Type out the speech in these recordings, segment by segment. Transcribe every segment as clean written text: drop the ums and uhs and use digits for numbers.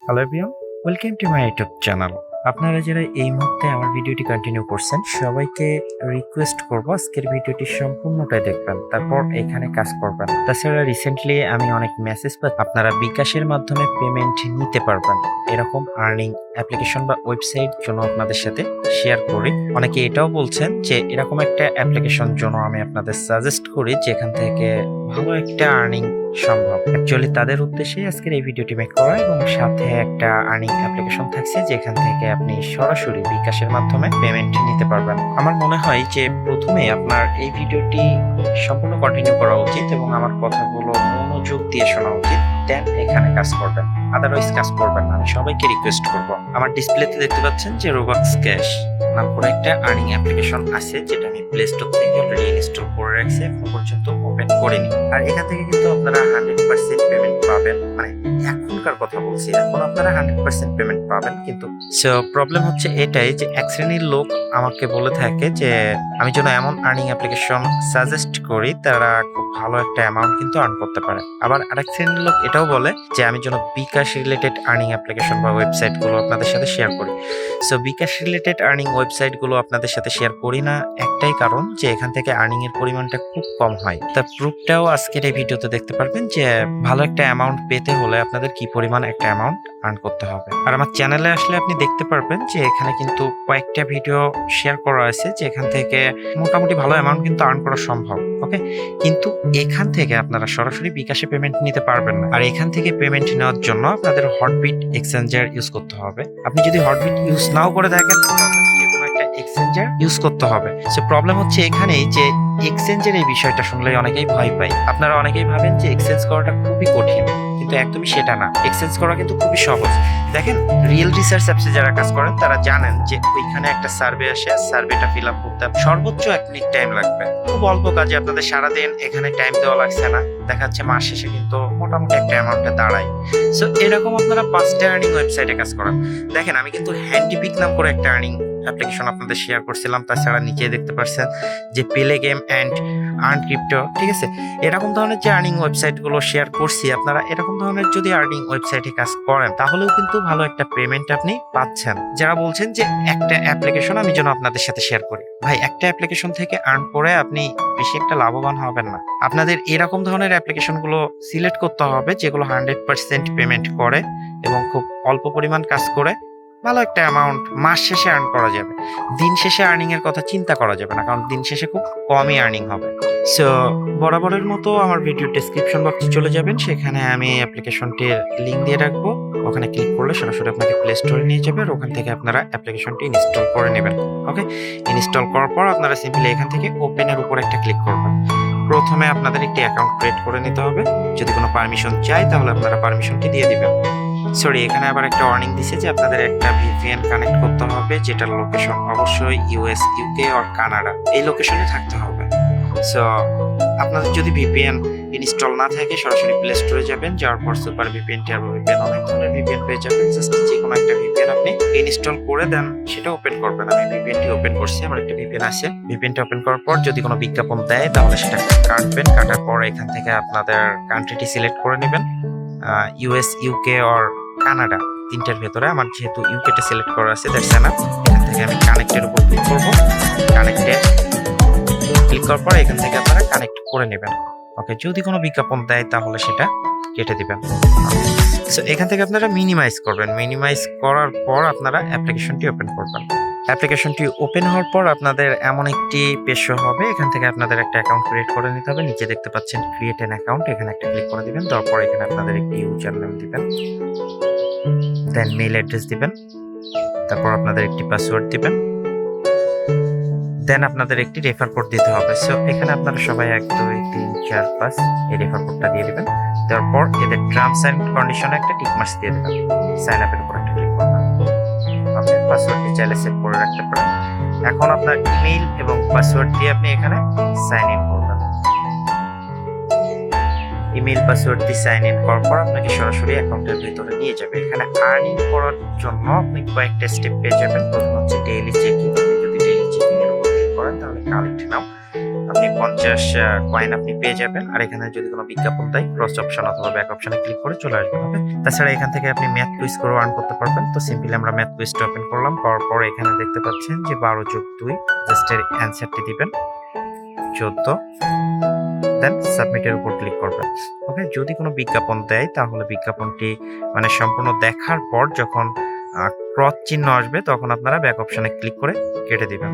Hello everyone, welcome to my YouTube channel. আপনারা যারা এই মুহূর্তে আমার ভিডিওটি কন্টিনিউ করছেন সবাইকে রিকোয়েস্ট করব আজকের ভিডিওটি সম্পূর্ণটাই দেখবেন, তারপর এখানে কাজ করবেন। তাছাড়া রিসেন্টলি আমি অনেক মেসেজ পাচ্ছি আপনারা বিকাশের মাধ্যমে পেমেন্ট নিতে পারবেন, এরকম আর্নিং অ্যাপ্লিকেশন বা ওয়েবসাইট জন্য আপনাদের সাথে শেয়ার করি। অনেকে এটাও বলছেন যে এরকম একটা অ্যাপ্লিকেশন জন্য আমি আপনাদের সাজেস্ট করি যেখান থেকে ভালো একটা আর্নিং সম্ভব। অ্যাকচুয়ালি তাদের উদ্দেশ্যে আজকের এই ভিডিওটি মেক করা এবং সাথে একটা আর্নিং অ্যাপ্লিকেশন থাকছে যেখান থেকে আপনি সরাসরি বিকাশের মাধ্যমে পেমেন্ট নিতে পারবেন। আমার মনে হয় যে প্রথমে আপনার এই ভিডিওটি সম্পূর্ণ কন্টিনিউ করা উচিত এবং আমার কথাগুলো মনোযোগ দিয়ে শোনা উচিত, দেন এখানে কাজ করবেন, আদারওয়াইজ কাজ করবেন না। আমি সবাইকে রিকোয়েস্ট করব। আমার ডিসপ্লেতে দেখতে পাচ্ছেন যে bKash নাম করে একটা আর্নিং অ্যাপ্লিকেশন আছে যেটা আমি প্লে স্টোর থেকে অলরেডি ইনস্টল করে রাখছি, এখন পর্যন্ত ওপেন করিনি। আর এখান থেকে কিন্তু আপনারা 100% পেমেন্ট পাবেন, মানে এখনকার কথা বলছি, এখন আপনারা 100% পেমেন্ট পাবেন। কিন্তু সো প্রবলেম হচ্ছে এটাই যে এক শ্রেণীর লোক আমাকে বলে থাকে যে আমি যেন এমন আর্নিং অ্যাপ্লিকেশন সাজেস্ট করি তারা খুব ভালো একটা অ্যামাউন্ট কিন্তু আর্ন করতে পারে। আবার আরেক শ্রেণীর লোক এটাও বলে যে আমি যেন বিকাশ রিলেটেড আর্নিং অ্যাপ্লিকেশন বা ওয়েবসাইট গুলো আপনাদের সাথে শেয়ার করি। সো বিকাশ রিলেটেড আর্নিং ওয়েবসাইট গুলো আপনাদের সাথে শেয়ার করি না একটাই কারণ যে এখান থেকে আর্নিং এর পরিমাণটা খুব কম হয়। তার প্রুফটাও আজকের এই ভিডিওতে দেখতে পারবেন যে ভালো একটা অ্যামাউন্ট পেতে হলে আপনাদের কি পরিমাণ একটা অ্যামাউন্ট আর্ন করতে হবে। আর আমার চ্যানেলে আসলে আপনি দেখতে পারবেন যে এখানে কিন্তু কয়েকটা ভিডিও শেয়ার করা আছে যে এখান থেকে মোটামুটি ভালো অ্যামাউন্ট কিন্তু আর্ন করা সম্ভব। ওকে, কিন্তু এখান থেকে আপনারা সরাসরি বিকাশে পেমেন্ট নিতে পারবেন না। আর এখান থেকে পেমেন্ট নেওয়ার জন্য আপনাদের হটবিট এক্সচেঞ্জার ইউজ করতে হবে। আপনি যদি হটবিট ইউজ নাও করে থাকেন এক্সচেঞ্জার ইউজ করতে হবে। সো প্রবলেম হচ্ছে এখানেই যে এক্সচেঞ্জের এই বিষয়টা শুনলে অনেকেই ভয় পায়। আপনারা অনেকেই ভাবেন যে এক্সচেঞ্জ করাটা খুবই কঠিন, কিন্তু একদমই সেটা না। এক্সচেঞ্জ করা কিন্তু খুবই সহজ। দেখেন, রিয়েল রিসার্চ অ্যাপসে যারা কাজ করেন তারা জানেন যে ওইখানে একটা সার্ভে আসে, সার্ভেটা ফিল আপ করতে সর্বোচ্চ 1 মিনিট টাইম লাগবে। খুব অল্প কাজে আপনাদের সারাদিন এখানে টাইম দেওয়া লাগছে না, দেখা যাচ্ছে মাস শেষে কিন্তু মোটামুটি একটা অ্যামাউন্টে দাঁড়ায়। সো এরকম আপনারা 5টা আর্নিং ওয়েবসাইটে কাজ করেন। দেখেন, আমি কিন্তু হ্যান্ডিপিক নাম করে একটা আর্নিং অ্যাপ্লিকেশন আপনাদের শেয়ার করছিলাম, তাছাড়া নিচে দেখতে পাচ্ছেন যে পেলে গেম অ্যান্ড আর্ন ক্রিপ্টো, ঠিক আছে। এরকম ধরনের যে আর্নিং ওয়েবসাইট গুলো শেয়ার করছি, আপনারা এরকম ধরনের যদি আর্নিং ওয়েবসাইটে কাজ করেন তাহলেও কিন্তু ভালো একটা পেমেন্ট আপনি পাচ্ছেন। যারা বলছেন যে একটা অ্যাপ্লিকেশন আমি যেন আপনাদের সাথে শেয়ার করি, ভাই একটা অ্যাপ্লিকেশন থেকে আর্ন করে আপনি বেশি একটা লাভবান হবেন না। আপনাদের এরকম ধরনের অ্যাপ্লিকেশন গুলো সিলেক্ট করতে হবে যেগুলো 100% পেমেন্ট করে এবং খুব অল্প পরিমাণ কাজ করে ভালো একটা অ্যামাউন্ট মাস শেষে আর্ন করা যাবে। দিন শেষে আর্নিং এর কথা চিন্তা করা যাবে না, কারণ দিন শেষে খুব কমই আর্নিং হবে। সো বরাবরের মতো আমার ভিডিও ডেসক্রিপশন বক্সে চলে যাবেন, সেখানে আমি অ্যাপ্লিকেশনটির লিঙ্ক দিয়ে রাখবো। ওখানে ক্লিক করলে সরাসরি আপনাকে প্লে স্টোরে নিয়ে যাবে আর ওখান থেকে আপনারা অ্যাপ্লিকেশনটি ইনস্টল করে নেবেন। ওকে, ইনস্টল করার পর আপনারা সিম্পলি এখান থেকে ওপেনের উপর একটা ক্লিক করবেন। প্রথমে আপনাদের একটি অ্যাকাউন্ট ক্রিয়েট করে নিতে হবে। যদি কোনো পারমিশন চাই তাহলে আপনারা পারমিশনটি দিয়ে দিবেন। সরি, এখানে আবার একটা ওয়ার্নিং দিছে যে আপনাদের একটা ভিপিএন কানেক্ট করতে হবে, যেটার লোকেশন অবশ্যই ইউএস, ইউকে আর কানাডা, এই লোকেশনে থাকতে হবে। সো আপনাদের যদি ভিপিএন ইনস্টল না থাকে সরাসরি প্লে স্টোরে যাবেন, যাওয়ার পর সুপার ভিপিএন, টার্বো ভিপিএন, অনেক ধরনের ভিপিএন পেয়ে যাবেন। জাস্ট যে কোনো একটা ভিপিএন আপনি ইনস্টল করে দেন, সেটা ওপেন করবেন। আমি ভিপিএনটি ওপেন করছি, আমার একটা ভিপিএন আছে। ভিপিএনটি ওপেন করার পর যদি কোনো বিজ্ঞাপন দেয় তাহলে সেটা কাটবেন। কাটার পর এখান থেকে আপনাদের কান্ট্রিটি সিলেক্ট করে নেবেন, ইউএস, ইউকে আর কানাডা, তিনটার ভেতরে আমার যেহেতু ইউকেটা সিলেক্ট করা আছে দ্যাটস এনাফ। এখান থেকে আমি কানেক্টের উপর ক্লিক করব। কানেক্টে ক্লিক করার পর এখান থেকে আপনারা কানেক্ট করে নেবেন। ওকে, যদি কোনো বিজ্ঞাপন দেয় তাহলে সেটা কেটে দিবেন। সো এখান থেকে আপনারা মিনিমাইজ করবেন। মিনিমাইজ করার পর আপনারা অ্যাপ্লিকেশনটি ওপেন করবেন। অ্যাপ্লিকেশনটি ওপেন হওয়ার পর আপনাদের এমন একটি পেজ শো হবে, এখান থেকে আপনাদের একটা অ্যাকাউন্ট ক্রিয়েট করে নিতে হবে। নিচে দেখতে পাচ্ছেন ক্রিয়েট অ্যান অ্যাকাউন্ট, এখানে একটা ক্লিক করে দিবেন। তারপর এখানে আপনাদের একটি ইউজার নেম দিবেন, দেন মেইল অ্যাড্রেস দিবেন, তারপর আপনাদের একটি পাসওয়ার্ড দিবেন, দেন আপনাদের একটি রেফার কোড দিতে হবে। সো এখানে আপনারা সবাই 1 2 3 4 5 এই রেফার কোডটা দিয়ে দিবেন। তারপর এদের টার্মস এন্ড কন্ডিশনে একটা টিক মার্ক দিয়ে দিবেন। সাইন আপের উপর একটা ক্লিক করবেন। আপনার পাসওয়ার্ডটি চাইলে সেভ করে রাখতে পারেন। এখন আপনার ইমেইল এবং পাসওয়ার্ড দিয়ে আপনি এখানে সাইন ইন করবেন। ইমেইল পাসওয়ার্ড দিয়ে সাইন ইন করার পর আপনাকে সরাসরি অ্যাকাউন্টের ভিতরে নিয়ে যাবে। এখানে আর্নিং করার জন্য আপনি কয়েকটা স্টেপ পেয়ে যাবেন। প্রথম হচ্ছে ডেইলি চেকিং। যদি ডেইলি চেকিং এর উপর ক্লিক করেন তাহলে কালেক্ট নাও আপনি 50 কয়েন আপনি পেয়ে যাবেন। আর এখানে যদি কোনো বিজ্ঞাপন দেয় ক্রস অপশন অথবা ব্যাক অপশনে ক্লিক করে চলে আসবেন। ওকে, তাছাড়া এখান থেকে আপনি ম্যাথ কুইজ করে আর্ন করতে পারবেন। তো সিম্পলি আমরা ম্যাথ কুইজটা ওপেন করলাম, করার পর এখানে দেখতে পাচ্ছেন যে 12+2, জাস্ট এর অ্যান্সারটি দিবেন 14, দেন সাবমিটের উপর ক্লিক করবেন। ওকে, যদি কোনো বিজ্ঞাপন দেয় তাহলে বিজ্ঞাপনটি মানে সম্পূর্ণ দেখার পর যখন ক্রস চিহ্ন আসবে তখন আপনারা ব্যাক অপশনে ক্লিক করে কেটে দিবেন।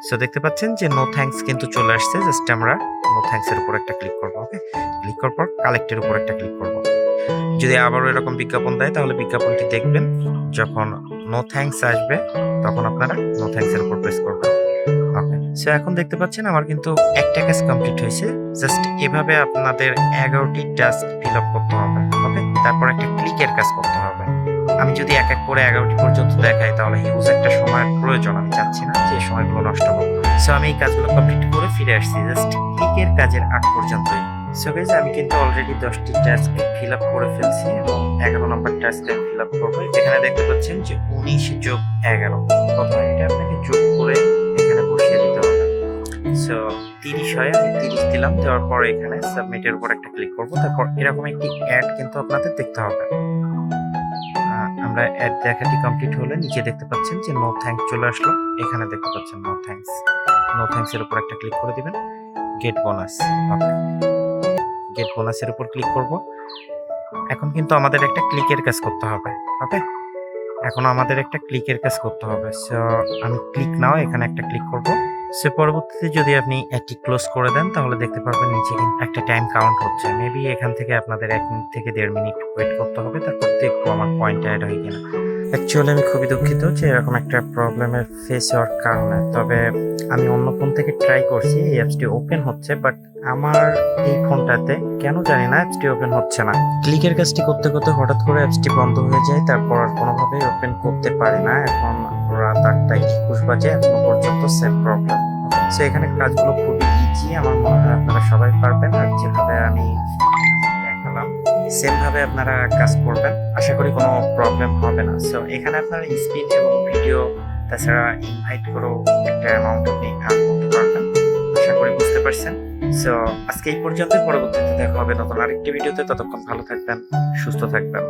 সো দেখতে পাচ্ছেন যে নো থ্যাঙ্কস কিন্তু চলে আসছে, জাস্ট আমরা নো থ্যাঙ্কস এর উপর একটা ক্লিক করব। ওকে, ক্লিক করার পর কালেক্টের উপর একটা ক্লিক করব। যদি আবারও এরকম বিজ্ঞাপন দেয় তাহলে বিজ্ঞাপনটি দেখবেন, যখন নো থ্যাঙ্কস আসবে তখন আপনারা নো থ্যাঙ্কস এর উপর প্রেস করবেন। ওকে, সো এখন দেখতে পাচ্ছেন আমার কিন্তু একটা কাজ কমপ্লিট হয়েছে। জাস্ট এভাবে আপনাদের 11টি টাস্ক ফিল আপ করতে হবে। ওকে, তারপর একটা ক্লিকের কাজ করতে হবে। আমি যদি এক এক করে 11টি পর্যন্ত দেখাই তাহলে হিউজ একটা সময়ের প্রয়োজন, আমি চাচ্ছি না যে সময়গুলো নষ্ট হোক। সো আমি এই কাজগুলো কমপ্লিট করে ফিরে আসছি জাস্ট ক্লিকের কাজের আগ পর্যন্তই। সো গাইস, আমি কিন্তু অলরেডি 10টি টাস্ক ফিল আপ করে ফেলছি এবং 11 নম্বর টাস্ক আমি ফিল আপ করবো। এখানে দেখতে পাচ্ছেন যে 19+11, প্রথমে এটা আপনাকে যোগ করে এখানে বসিয়ে দিতে হবে। সো 30 হয়, আমি 30 দিলাম। দেওয়ার পর এখানে সাবমিটের উপর একটা ক্লিক করব। তারপর এরকম একটি অ্যাড কিন্তু আপনাদের দেখতে হবে। আমরা অ্যাড দেখাটি কমপ্লিট হলে নিচে দেখতে পাচ্ছেন যে নো থ্যাঙ্কস চলে আসলো। এখানে দেখতে পাচ্ছেন নো থ্যাঙ্কস। নো থ্যাঙ্কস এর উপর একটা ক্লিক করে দিবেন, গেট বোনাস। ওকে, গেট বোনাসের উপর ক্লিক করব। এখন কিন্তু আমাদের একটা ক্লিকের কাজ করতে হবে। ওকে, এখন আমাদের একটা ক্লিকের কাজ করতে হবে। সো আমি ক্লিক নাও এখানে একটা ক্লিক করব। সো পরবর্তীতে যদি আপনি এটি ক্লোজ করে দেন তাহলে দেখতে পারবেন নিচে কিন্তু একটা টাইম কাউন্ট হচ্ছে। মেবি এখান থেকে আপনাদের 1 মিনিট থেকে 1.5 মিনিট ওয়েট করতে হবে, তারপর দেখবো আমার পয়েন্ট অ্যাড হয় কিনা। অ্যাকচুয়ালি আমি খুবই দুঃখিত যে এরকম একটা প্রবলেমের ফেস হওয়ার কারণে। তবে আমি অন্য ফোন থেকে ট্রাই করছি, এই অ্যাপসটি ওপেন হচ্ছে, বাট আমার এই ফোনটাতে কেন জানি না অ্যাপসটি ওপেন হচ্ছে না। ক্লিকের কাজটি করতে করতে হঠাৎ করে অ্যাপসটি বন্ধ হয়ে যায়, তারপর আর কোনোভাবেই ওপেন করতে পারি না। এখন রাত 8:21 বাজে, এখনো পর্যন্ত সেম প্রবলেম। সো এখানে কাজগুলো খুবই ইজি, আমার মনে হয় আপনারা সবাই পারবেন। আর যেভাবে আমি দেখালাম সেম ভাবে আপনারা কাজ করবেন, আশা করি কোনো প্রবলেম হবে না। সো এখানে আপনারা স্পিন এবং ভিডিও তাছাড়া ইনভাইট করেও একটা অ্যামাউন্ট আপনি আর্ন করতে পারবেন। আশা করি বুঝতে পারছেন। সো আজকে এই পর্যন্ত, পরবর্তীতে দেখা হবে নতুন আরেকটি ভিডিওতে। ততক্ষণ ভালো থাকবেন, সুস্থ থাকবেন।